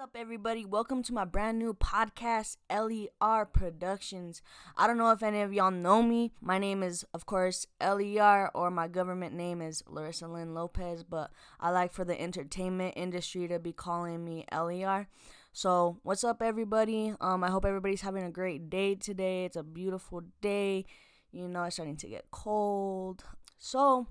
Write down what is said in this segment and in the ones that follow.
up, everybody? Welcome to my brand new podcast, L.E.R. Productions. I don't know if any of y'all know me. My name is, of course, L.E.R. or my government name is Larissa Lynn Lopez, but I like for the entertainment industry to be calling me L.E.R. So, what's up, everybody? I hope everybody's having a great day today. It's a beautiful day. You know, it's starting to get cold. So,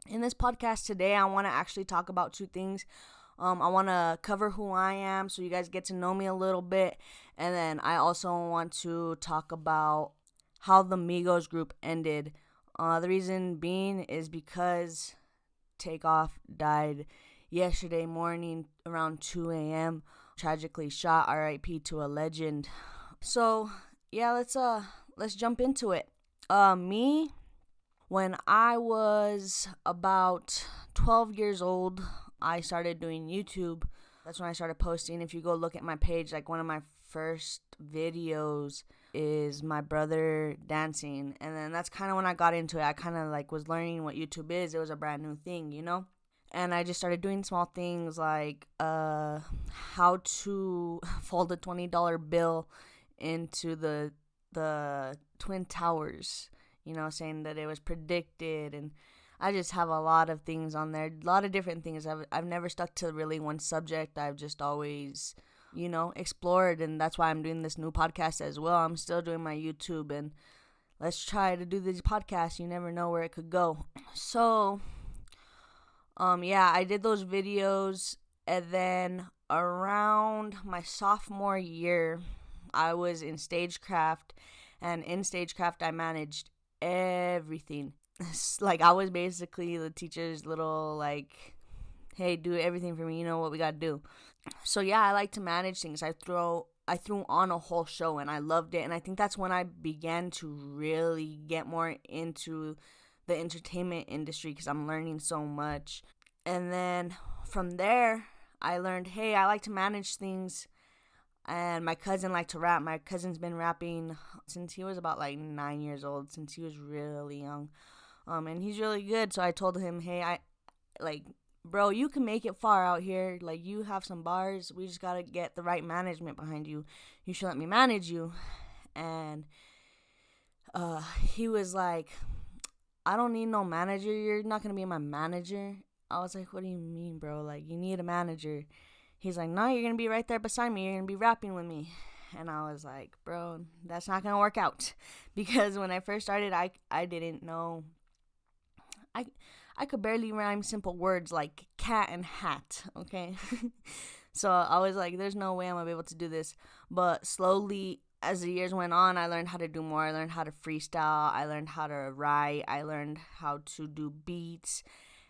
in this podcast today, I want to actually talk about two things. I want to cover who I am so you guys get to know me a little bit. And then I also want to talk about how the Migos group ended. The reason being is because Takeoff died yesterday morning around 2 a.m. Tragically shot, R.I.P. to a legend. So, yeah, let's jump into it. Me, when I was about 12 years old, I started doing YouTube. That's when I started posting. If you go look at my page, like one of my first videos is my brother dancing. And then that's kind of when I got into it. I kind of like was learning what YouTube is. It was a brand new thing, you know? And I just started doing small things like how to fold a $20 bill into the Twin Towers, you know, saying that it was predicted. And I just have a lot of things on there, a lot of different things. I've never stuck to really one subject. I've just always, you know, explored, and that's why I'm doing this new podcast as well. I'm still doing my YouTube, and let's try to do these podcasts. You never know where it could go. So, yeah, I did those videos, and then around my sophomore year, I was in stagecraft, and in stagecraft, I managed everything. Like, I was basically the teacher's little, like, hey, do everything for me, you know what we gotta do. So, yeah, I like to manage things. I threw on a whole show, and I loved it, and I think that's when I began to really get more into the entertainment industry, because I'm learning so much. And then from there, I learned, hey, I like to manage things, and my cousin liked to rap. My cousin's been rapping since he was about, like, 9 years old, since he was really young. And he's really good, so I told him, hey, bro, you can make it far out here. Like, you have some bars. We just gotta get the right management behind you. You should let me manage you. And he was like, I don't need no manager. You're not gonna be my manager. I was like, what do you mean, bro? Like, you need a manager. He's like, no, you're gonna be right there beside me. You're gonna be rapping with me. And I was like, bro, that's not gonna work out. Because when I first started, I didn't know. I could barely rhyme simple words like cat and hat, okay? So I was like, there's no way I'm going to be able to do this. But slowly, as the years went on, I learned how to do more. I learned how to freestyle. I learned how to write. I learned how to do beats.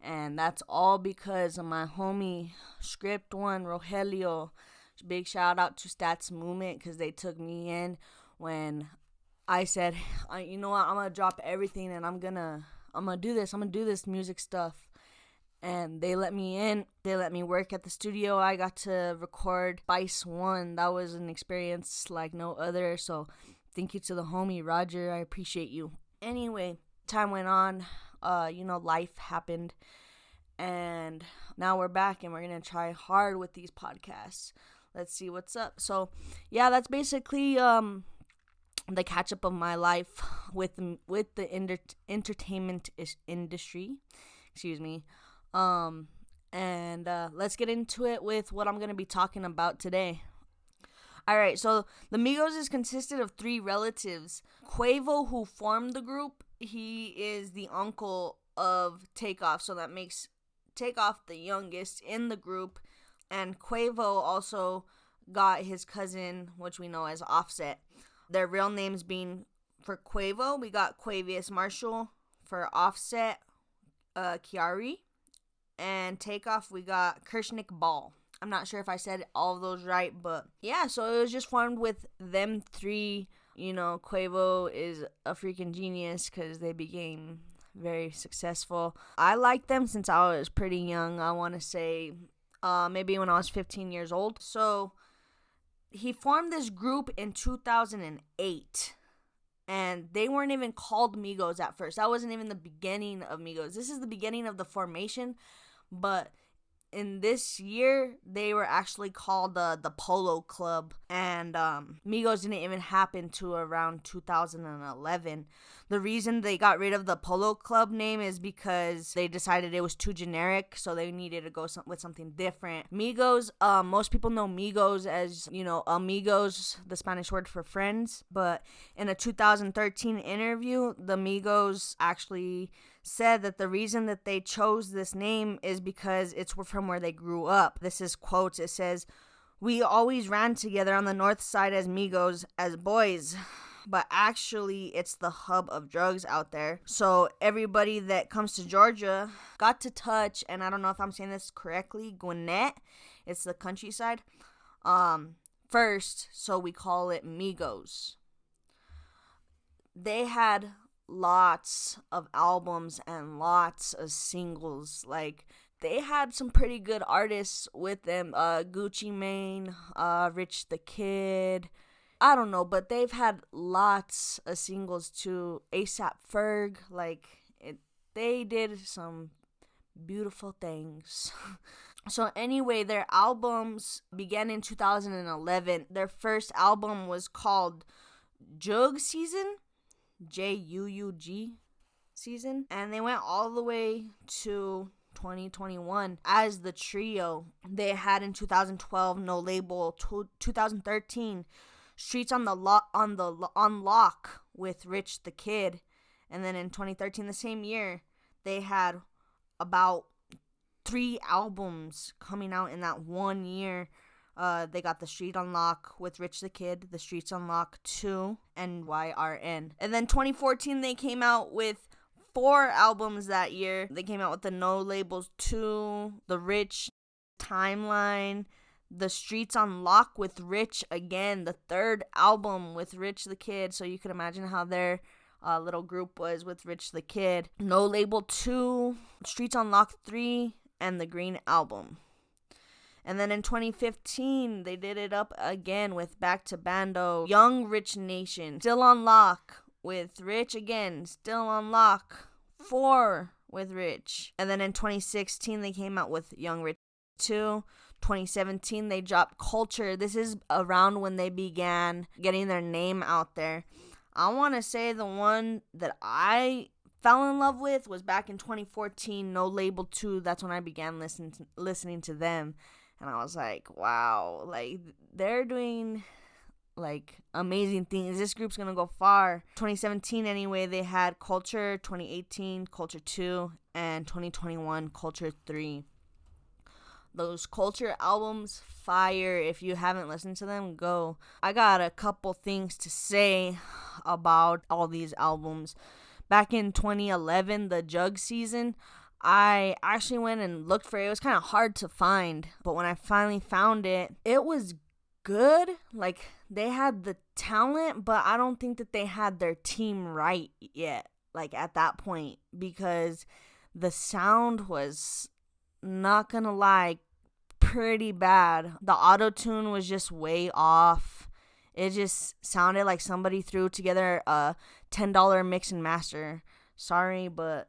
And that's all because of my homie, Script One, Rogelio. Big shout out to Stats Movement, because they took me in when I said, you know what, I'm going to drop everything and I'm gonna do this music stuff. And they let me in. They let me work at the studio. I got to record Vice 1. That was an experience like no other. So thank you to the homie, Roger. I appreciate you. Anyway, time went on. Life happened. And now we're back, and we're going to try hard with these podcasts. Let's see what's up. So, yeah, that's basically the catch up of my life with the entertainment industry. Excuse me. And let's get into it with what I'm going to be talking about today. All right, so the Migos is consisted of three relatives. Quavo, who formed the group, he is the uncle of Takeoff, so that makes Takeoff the youngest in the group. And Quavo also got his cousin, which we know as Offset. Their real names being, for Quavo, we got Quavius Marshall. For Offset, Kiari. And Takeoff, we got Kershnick Ball. I'm not sure if I said all of those right, but yeah, so it was just formed with them three. You know, Quavo is a freaking genius because they became very successful. I liked them since I was pretty young. I want to say maybe when I was 15 years old. So he formed this group in 2008, and they weren't even called Migos at first. That wasn't even the beginning of Migos. This is the beginning of the formation, but in this year, they were actually called the Polo Club. And Migos didn't even happen to around 2011. The reason they got rid of the Polo Club name is because they decided it was too generic, so they needed to go with something different. Migos, most people know Migos as, amigos, the Spanish word for friends. But in a 2013 interview, the Migos actually said that the reason that they chose this name is because it's from where they grew up. This is quotes. It says, "We always ran together on the north side as Migos, as boys. But actually, it's the hub of drugs out there. So everybody that comes to Georgia got to touch," and I don't know if I'm saying this correctly, Gwinnett, it's the countryside, first, so we call it Migos. They had lots of albums and lots of singles. Like, they had some pretty good artists with them. Gucci Mane, Rich the Kid. I don't know, but they've had lots of singles too. A$AP Ferg, they did some beautiful things. So anyway, their albums began in 2011. Their first album was called Jug Season, Juug Season, and they went all the way to 2021 as the trio. They had in 2012 No Label, 2013 Streets on Lock with Rich the Kid, and then in 2013, the same year, they had about 3 albums coming out in that 1 year. They got The Street on Lock with Rich the Kid, The Streets on Lock 2, and YRN. And then 2014, they came out with 4 albums that year. They came out with the No Labels 2, The Rich Timeline, The Streets on Lock with Rich again, the 3rd album with Rich the Kid. So you can imagine how their little group was with Rich the Kid. No Label 2, Streets on Lock 3, and the Green Album. And then in 2015, they did it up again with Back to Bando, Young Rich Nation, Still on Lock with Rich again, Still on Lock 4 with Rich. And then in 2016, they came out with Young Rich 2. 2017, they dropped Culture. This is around when they began getting their name out there. I want to say the one that I fell in love with was back in 2014, No Label 2. That's when I began listening to them. And I was like, wow, they're doing amazing things. This group's gonna go far. 2017 anyway, they had Culture, 2018 Culture 2, and 2021 Culture 3. Those Culture albums, fire. If you haven't listened to them, go. I got a couple things to say about all these albums. Back in 2011, the Jug Season, I actually went and looked for it. It was kind of hard to find, but when I finally found it, it was good. They had the talent, but I don't think that they had their team right yet, at that point, because the sound was, not gonna lie, pretty bad. The auto-tune was just way off. It just sounded like somebody threw together a $10 mix and master. Sorry, but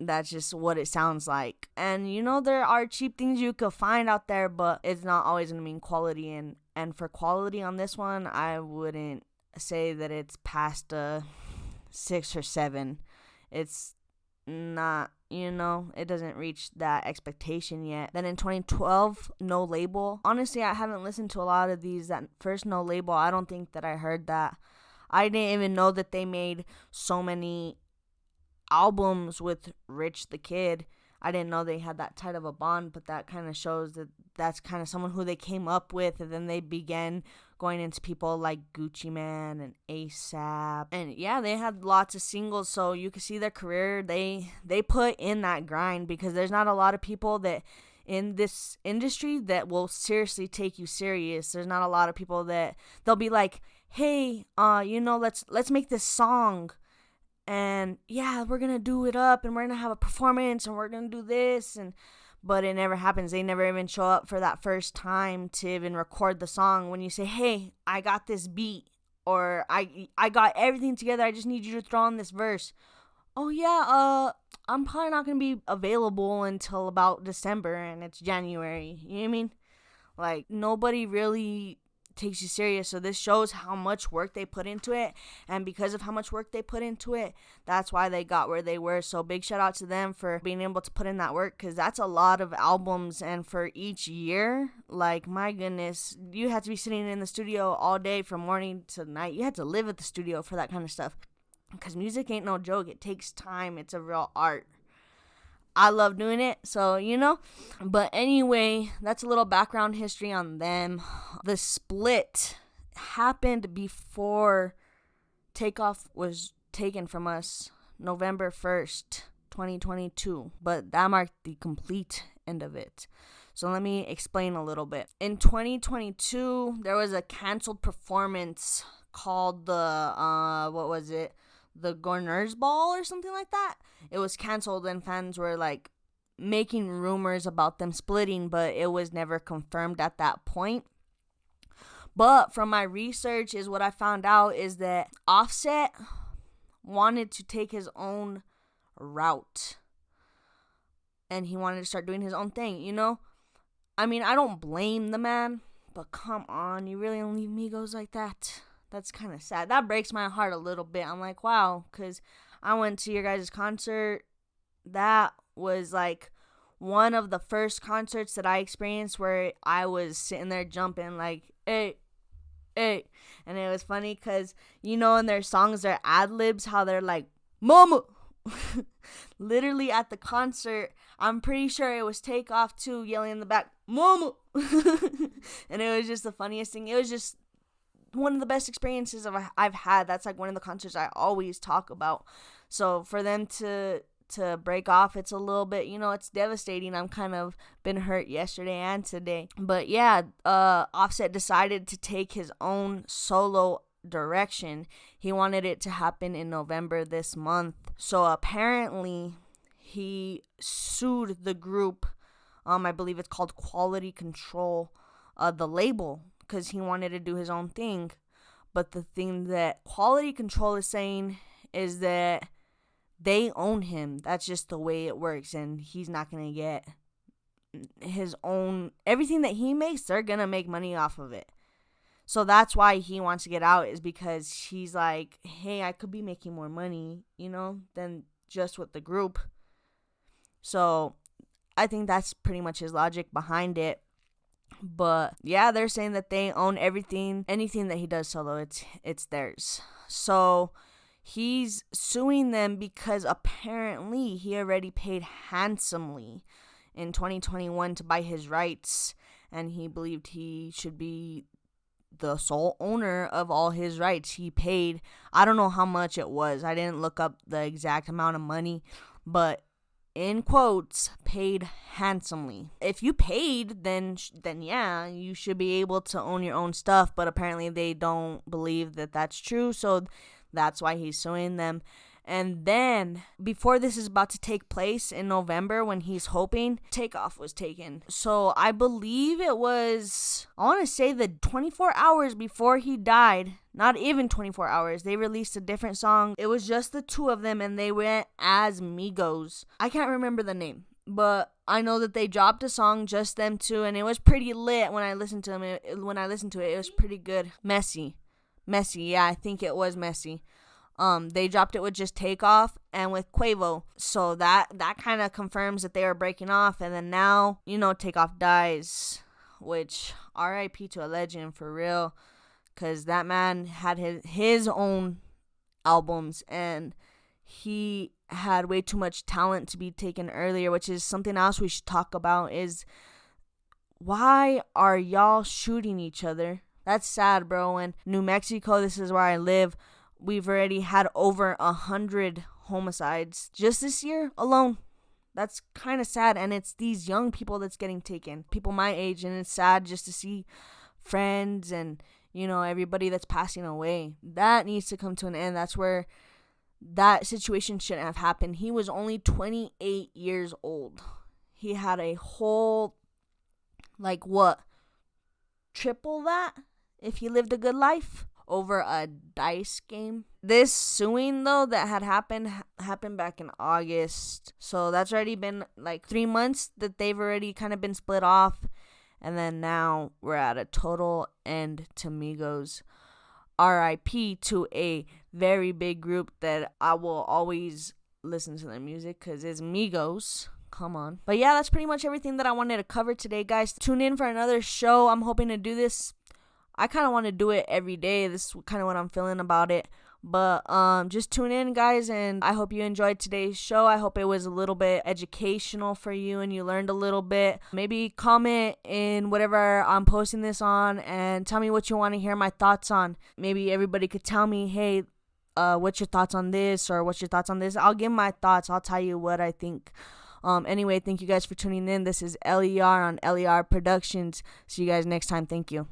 that's just what it sounds like. And there are cheap things you could find out there, but it's not always gonna mean quality. And for quality on this one, I wouldn't say that it's past a 6 or 7. It's not, it doesn't reach that expectation yet. Then in 2012, No Label. Honestly, I haven't listened to a lot of these. That first No Label, I don't think that I heard that. I didn't even know that they made so many albums with Rich the Kid. I didn't know they had that tight of a bond, but that kind of shows that that's kind of someone who they came up with, and then they began going into people like Gucci Mane and A$AP. And yeah, they had lots of singles, so you can see their career. They put in that grind, because there's not a lot of people that in this industry that will seriously take you serious. There's not a lot of people that they'll be like, hey, let's make this song. And yeah, we're going to do it up, and we're going to have a performance, and we're going to do this. But it never happens. They never even show up for that first time to even record the song. When you say, hey, I got this beat, or I got everything together, I just need you to throw on this verse. oh yeah, I'm probably not gonna be available until about December, and it's January. You know what I mean? Like, nobody really takes you serious. So this shows how much work they put into it, and because of how much work they put into it, that's why they got where they were. So big shout out to them for being able to put in that work, because that's a lot of albums, and for each year, like, my goodness, you had to be sitting in the studio all day from morning to night. You had to live at the studio for that kind of stuff, because music ain't no joke. It takes time. It's a real art. I love doing it, so, you know. But anyway, that's a little background history on them. The split happened before Takeoff was taken from us, November 1st, 2022. But that marked the complete end of it. So let me explain a little bit. In 2022, there was a canceled performance called the Governor's Ball or something like that. It was canceled, and fans were like making rumors about them splitting, but it was never confirmed at that point. But from my research, is what I found out is that Offset wanted to take his own route, and he wanted to start doing his own thing, you know? I mean, I don't blame the man, but come on, you really don't leave Migos like that? That's kind of sad. That breaks my heart a little bit. I'm like, wow, because I went to your guys' concert. That was like one of the first concerts that I experienced where I was sitting there jumping like, hey, hey. And it was funny because, you know, in their songs, their ad-libs, how they're like, mama. Literally at the concert, I'm pretty sure it was Takeoff too, yelling in the back, mama. And it was just the funniest thing. It was just one of the best experiences I've had. That's like one of the concerts I always talk about. So for them to break off, it's a little bit, you know, it's devastating. I'm kind of been hurt yesterday and today. But yeah, Offset decided to take his own solo direction. He wanted it to happen in November this month. So apparently he sued the group. I believe it's called Quality Control, the label, because he wanted to do his own thing. But the thing that Quality Control is saying is that they own him. That's just the way it works, and he's not going to get his own. Everything that he makes, they're going to make money off of it. So that's why he wants to get out, is because he's like, hey, I could be making more money, you know, than just with the group. So I think that's pretty much his logic behind it. But yeah, they're saying that they own everything, anything that he does solo, it's theirs. So he's suing them because apparently he already paid handsomely in 2021 to buy his rights, and he believed he should be the sole owner of all his rights. He paid, I don't know how much it was. I didn't look up the exact amount of money, but in quotes, paid handsomely. If you paid, then yeah, you should be able to own your own stuff. But apparently they don't believe that that's true, so that's why he's suing them. And then, before this is about to take place in November, when he's hoping, Takeoff was taken. So I believe it was, I want to say, the 24 hours before he died. Not even 24 hours. They released a different song. It was just the two of them, and they went as Migos. I can't remember the name, but I know that they dropped a song, just them two, and it was pretty lit when I listened to them. When I listened to it, it was pretty good. Messy, yeah, I think it was Messy. They dropped it with just Takeoff and with Quavo. So that kind of confirms that they were breaking off. And then now, you know, Takeoff dies, which R.I.P. to a legend for real. Because that man had his own albums, and he had way too much talent to be taken earlier, which is something else we should talk about, is why are y'all shooting each other? That's sad, bro. In New Mexico, this is where I live, we've already had over 100 homicides just this year alone. That's kind of sad, and it's these young people that's getting taken, people my age, and it's sad just to see friends and, you know, everybody that's passing away. That needs to come to an end. That's where that situation shouldn't have happened. He was only 28 years old. He had a whole, like, what, triple that if he lived a good life? over a dice game. This suing though that had happened back in August. So that's already been like 3 months that they've already kind of been split off. And then now we're at a total end to Migos. RIP to a very big group that I will always listen to their music because it's Migos. Come on. But yeah, that's pretty much everything that I wanted to cover today, guys. Tune in for another show. I'm hoping to do this. I kind of want to do it every day. This is kind of what I'm feeling about it. But just tune in, guys, and I hope you enjoyed today's show. I hope it was a little bit educational for you and you learned a little bit. Maybe comment in whatever I'm posting this on and tell me what you want to hear my thoughts on. Maybe everybody could tell me, hey, what's your thoughts on this, or what's your thoughts on this? I'll give my thoughts. I'll tell you what I think. Anyway, thank you guys for tuning in. This is LER on LER Productions. See you guys next time. Thank you.